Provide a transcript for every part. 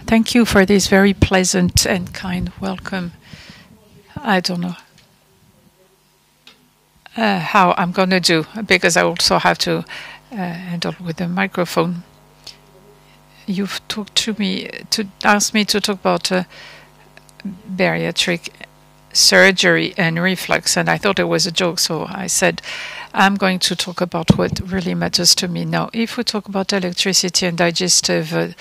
Thank you for this very pleasant and kind welcome. I don't know how I'm going to do, because I also have to handle with the microphone. You've talked to me to ask me to talk about bariatric surgery and reflux, and I thought it was a joke, so I said I'm going to talk about what really matters to me. Now, if we talk about electricity and digestive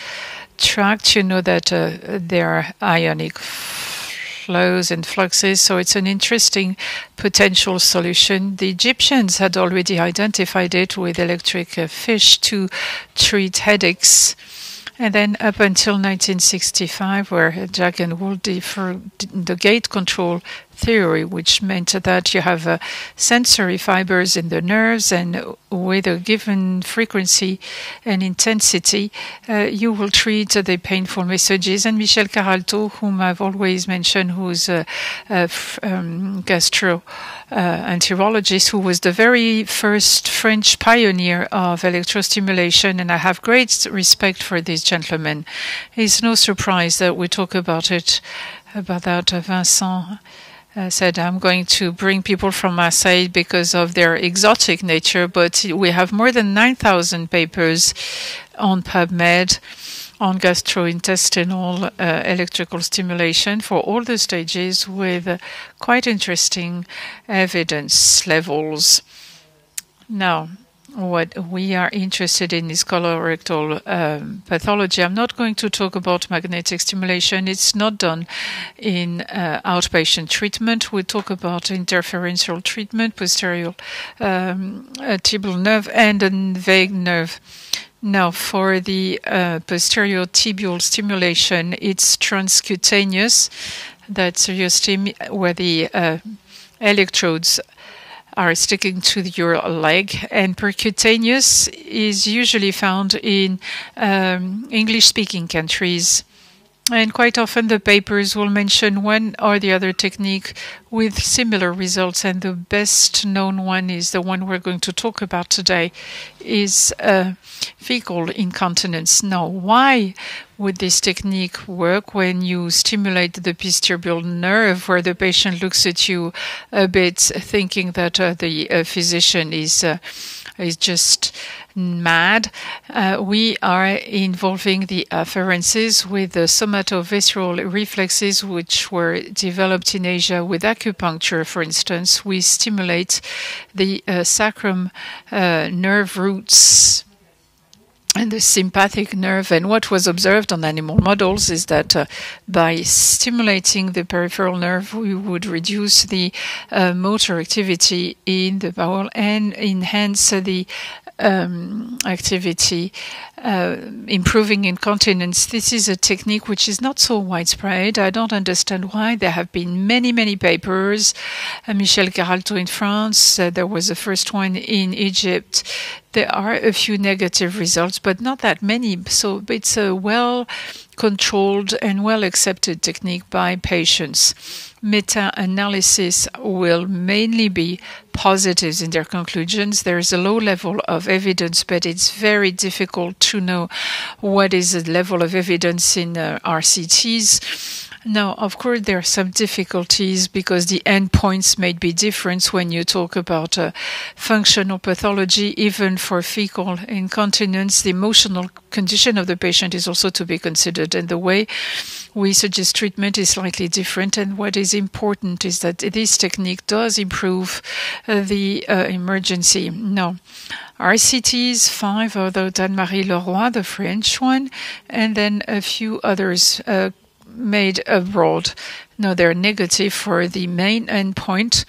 tract, you know that there are ionic flows and fluxes, so it's an interesting potential solution. The Egyptians had already identified it with electric fish to treat headaches. And then up until 1965, where Jack and Wuldy for the gate control theory, which meant that you have sensory fibers in the nerves, and with a given frequency and intensity, you will treat the painful messages. And Michel Caralto, whom I've always mentioned, who's a gastroenterologist, who was the very first French pioneer of electrostimulation, and I have great respect for this gentleman. It's no surprise that we talk about it, about that. Vincent said, I'm going to bring people from Marseille because of their exotic nature, but we have more than 9,000 papers on PubMed on gastrointestinal electrical stimulation for all the stages, with quite interesting evidence levels. Now, what we are interested in is colorectal pathology. I'm not going to talk about magnetic stimulation. It's not done in outpatient treatment. We talk about interferential treatment, posterior tibial nerve and a vague nerve. Now, for the posterior tibial stimulation, it's transcutaneous. That's where the electrodes are sticking to your leg, and percutaneous is usually found in English-speaking countries. And quite often the papers will mention one or the other technique with similar results, and the best known one is the one we're going to talk about today, is fecal incontinence. Now, why would this technique work when you stimulate the vestibular nerve, where the patient looks at you a bit thinking that the physician is just mad? We are involving the afferences with the somatovisceral reflexes, which were developed in Asia with acupuncture. For instance, we stimulate the sacrum nerve roots and the sympathetic nerve. And what was observed on animal models is that by stimulating the peripheral nerve, we would reduce the motor activity in the bowel and enhance the activity, improving incontinence. This is a technique which is not so widespread. I don't understand why. There have been many, many papers. Michel Caralto in France, there was the first one in Egypt. There are a few negative results, but not that many. So it's a well-controlled and well-accepted technique by patients. Meta-analysis will mainly be positives in their conclusions. There is a low level of evidence, but it's very difficult to know what is the level of evidence in RCTs. Now, of course, there are some difficulties because the endpoints may be different when you talk about functional pathology. Even for fecal incontinence, the emotional condition of the patient is also to be considered, and the way we suggest treatment is slightly different. And what is important is that this technique does improve the emergency. Now, RCTs, 5, although Anne-Marie Leroy, the French one, and then a few others made abroad. Now, they're negative for the main endpoint.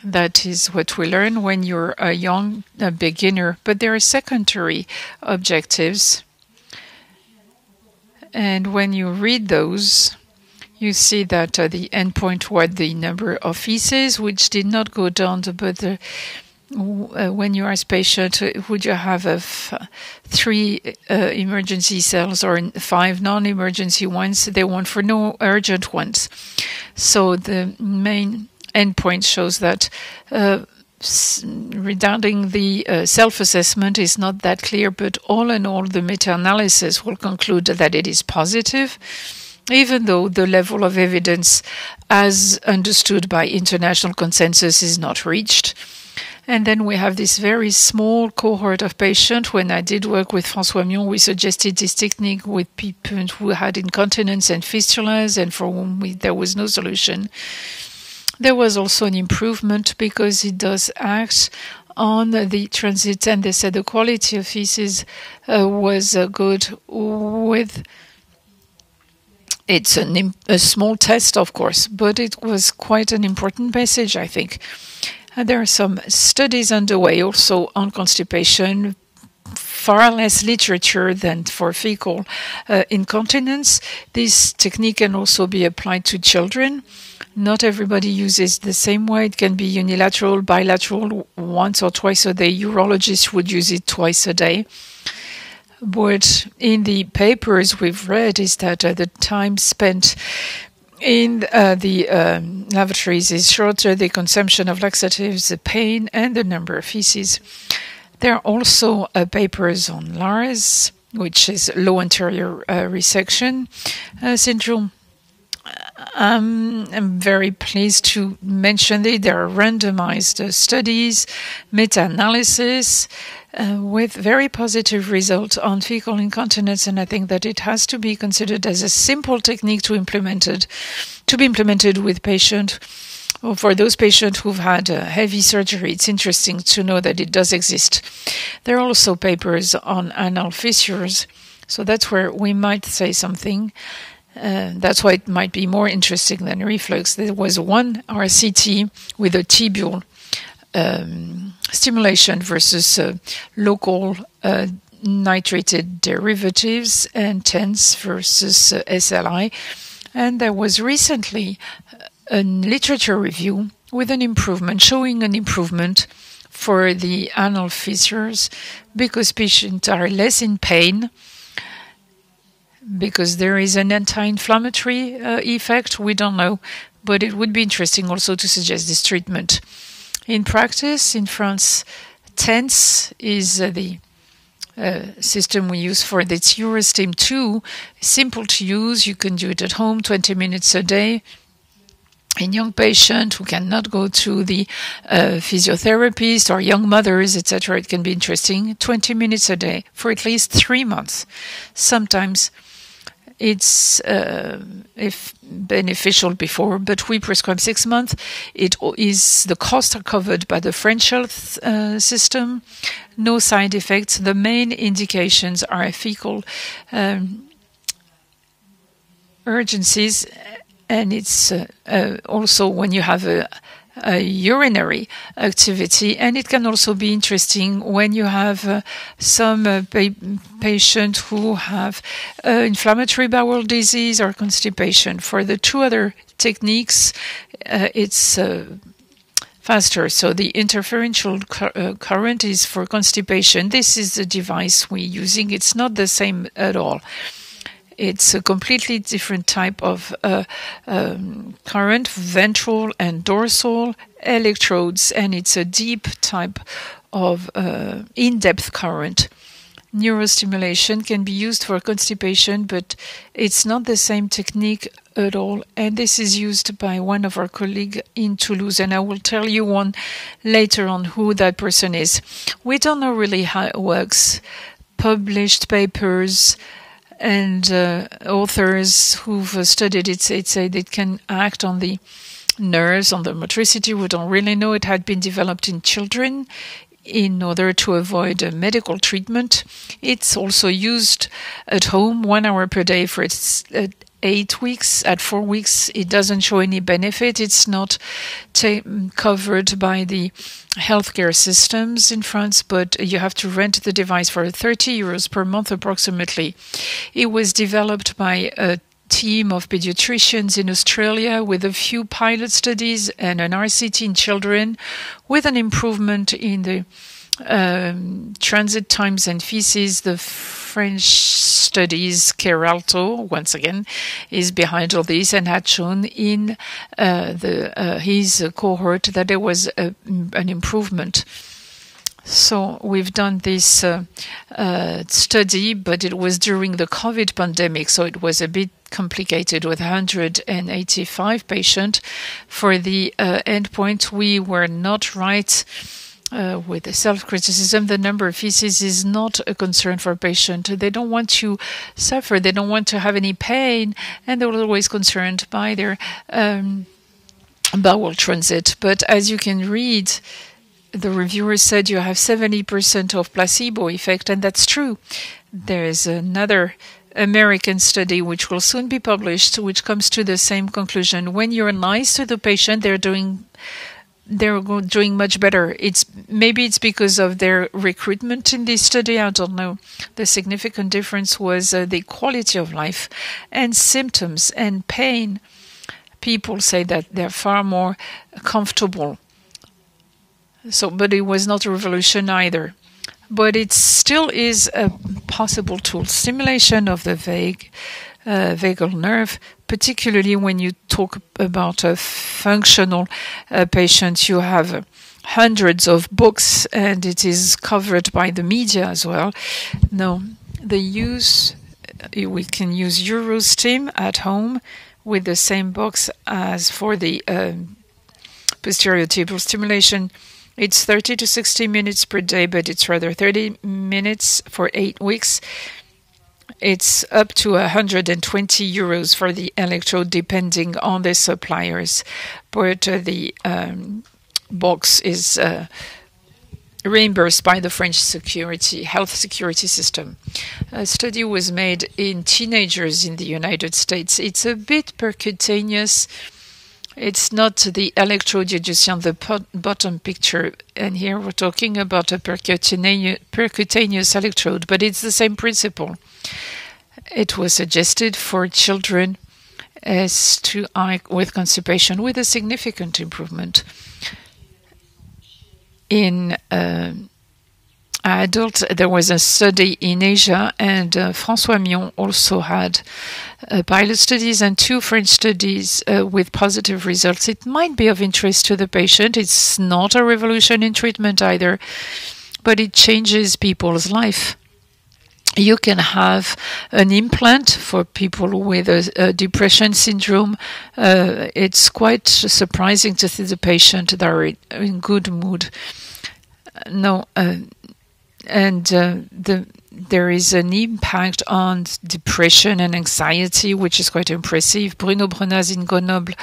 That is what we learn when you're a young beginner. But there are secondary objectives. And when you read those, you see that the endpoint was the number of feces, which did not go down, but when you ask patient, would you have 3 emergency cells or 5 non-emergency ones? They want for no urgent ones. So the main endpoint shows that regarding the self-assessment is not that clear, but all in all, the meta-analysis will conclude that it is positive, even though the level of evidence as understood by international consensus is not reached. And then we have this very small cohort of patients. When I did work with François Mion, we suggested this technique with people who had incontinence and fistulas and for whom there was no solution. There was also an improvement because it does act on the transit, and they said the quality of feces was good with. It's a small test, of course, but it was quite an important message, I think. And there are some studies underway also on constipation, far less literature than for fecal incontinence. This technique can also be applied to children. Not everybody uses the same way. It can be unilateral, bilateral, once or twice a day. Urologists would use it twice a day. But in the papers we've read is that the time spent in the lavatories is shorter, the consumption of laxatives, the pain, and the number of feces. There are also papers on LARS, which is low anterior resection syndrome. I'm very pleased to mention that there are randomized studies, meta-analysis, with very positive results on fecal incontinence, and I think that it has to be considered as a simple technique to be implemented with patients, or for those patients who've had heavy surgery. It's interesting to know that it does exist. There are also papers on anal fissures, so that's where we might say something. That's why it might be more interesting than reflux. There was one RCT with a tibial stimulation versus local nitrated derivatives and TENS versus SLI. And there was recently a literature review with an improvement, showing an improvement for the anal fissures because patients are less in pain, because there is an anti-inflammatory effect. We don't know, but it would be interesting also to suggest this treatment. In practice, in France, TENS is the system we use for this Urostim 2. Simple to use. You can do it at home, 20 minutes a day. In young patients who cannot go to the physiotherapist or young mothers, etc., it can be interesting. 20 minutes a day for at least 3 months. Sometimes it's if beneficial before, but we prescribe 6 months. The costs are covered by the French health system. No side effects. The main indications are fecal urgencies, and it's also when you have a urinary activity, and it can also be interesting when you have some patients who have inflammatory bowel disease or constipation. For the two other techniques, it's faster. So the interferential current is for constipation. This is the device we're using. It's not the same at all. It's a completely different type of current, ventral and dorsal electrodes, and it's a deep type of in-depth current. Neurostimulation can be used for constipation, but it's not the same technique at all, and this is used by one of our colleagues in Toulouse, and I will tell you one later on who that person is. We don't know really how it works. Published papers and authors who've studied it say it can act on the nerves, on the motricity. We don't really know. It had been developed in children in order to avoid medical treatment. It's also used at home 1 hour per day for 8 weeks. At 4 weeks, it doesn't show any benefit. It's not covered by the healthcare systems in France, but you have to rent the device for 30 euros per month approximately. It was developed by a team of pediatricians in Australia with a few pilot studies and an RCT in children with an improvement in the transit times and feces. The French studies, Keralto, once again, is behind all this and had shown in his cohort that there was an improvement. So we've done this study, but it was during the COVID pandemic, so it was a bit complicated with 185 patients. For the endpoint, we were not right with the self-criticism. The number of feces is not a concern for a patient. They don't want to suffer. They don't want to have any pain, and they're always concerned by their bowel transit. But as you can read, the reviewer said you have 70% of placebo effect, and that's true. There is another American study which will soon be published, which comes to the same conclusion. When you're nice to the patient, they're doing much better. Maybe it's because of their recruitment in this study. I don't know. The significant difference was the quality of life and symptoms and pain. People say that they're far more comfortable. So, but it was not a revolution either. But it still is a possible tool. Stimulation of the vagal nerve, particularly when you talk about a functional patient. You have hundreds of books, and it is covered by the media as well. No, we can use Eurostim at home with the same box as for the posterior tibial stimulation. It's 30 to 60 minutes per day, but it's rather 30 minutes for 8 weeks. It's up to €120 for the electrode, depending on the suppliers. But the box is reimbursed by the French health security system. A study was made in teenagers in the United States. It's a bit percutaneous. It's not the electrode you just see on the bottom picture, and here we're talking about a percutaneous electrode, but it's the same principle. It was suggested for children with constipation with a significant improvement. In adults, there was a study in Asia, and François Mion also had pilot studies and 2 French studies with positive results. It might be of interest to the patient. It's not a revolution in treatment either, but it changes people's life. You can have an implant for people with a depression syndrome. It's quite surprising to see the patient that are in good mood. There is an impact on depression and anxiety, which is quite impressive. Bruno Brenaz in Grenoble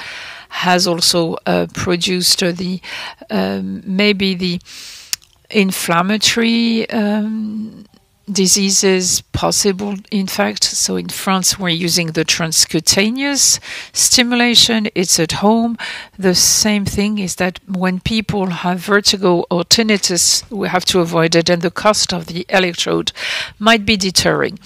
has also produced maybe the inflammatory diseases possible, in fact. So in France, we're using the transcutaneous stimulation. It's at home. The same thing is that when people have vertigo or tinnitus, we have to avoid it, and the cost of the electrode might be deterring.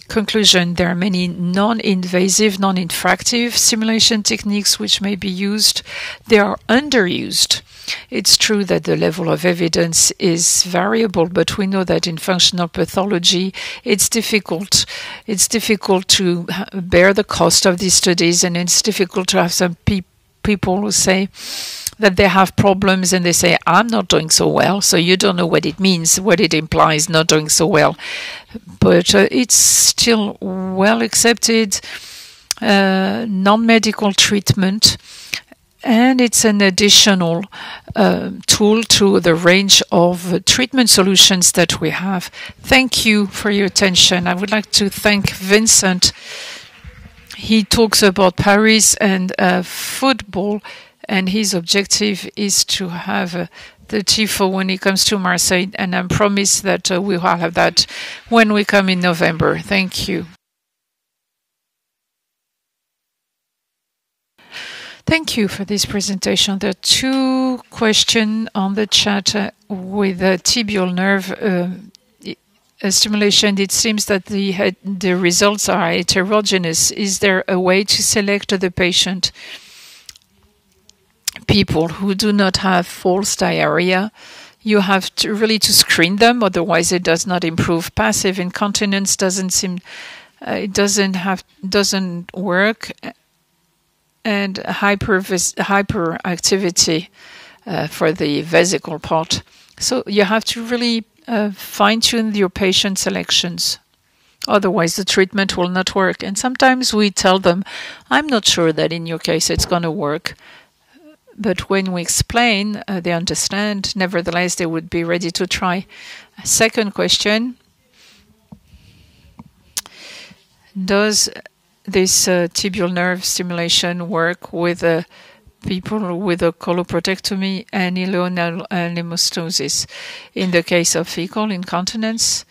Conclusion: there are many non-invasive, non-infractive stimulation techniques which may be used. They are underused. It's true that the level of evidence is variable, but we know that in functional pathology, it's difficult. It's difficult to bear the cost of these studies, and it's difficult to have some people who say that they have problems and they say, I'm not doing so well. So you don't know what it means, what it implies, not doing so well. But it's still well accepted, non-medical treatment. And it's an additional tool to the range of treatment solutions that we have. Thank you for your attention. I would like to thank Vincent. He talks about Paris and football, and his objective is to have the Tifo when he comes to Marseille, and I promise that we will have that when we come in November. Thank you. Thank you for this presentation. There are 2 questions on the chat with the tibial nerve stimulation. It seems that the results are heterogeneous. Is there a way to select the patient? People who do not have false diarrhea, You have to really to screen them, otherwise it does not improve. Passive incontinence it doesn't work, and hyperactivity for the vesicle part. So you have to really fine-tune your patient selections. Otherwise, the treatment will not work. And sometimes we tell them, I'm not sure that in your case it's going to work. But when we explain, they understand. Nevertheless, they would be ready to try. Second question. Does this tibial nerve stimulation work with people with a coloprotectomy and ileal hemostasis in the case of fecal incontinence?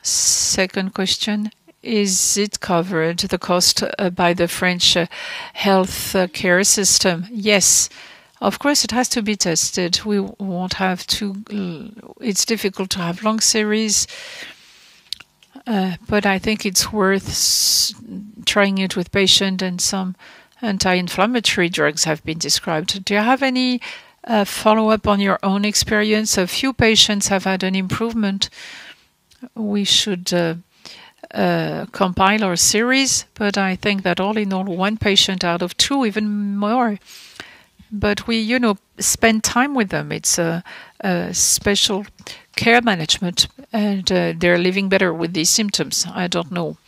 Second question, is it covered, the cost, by the French health care system? Yes. Of course, it has to be tested. We won't have to, it's difficult to have long series, but I think it's worth trying it with patient, and some anti-inflammatory drugs have been described. Do you have any follow-up on your own experience? A few patients have had an improvement. We should compile our series, but I think that all in all, 1 patient out of 2, even more. But we, spend time with them. It's a special care management, and they're living better with these symptoms. I don't know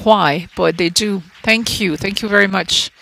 why, but they do. Thank you. Thank you very much.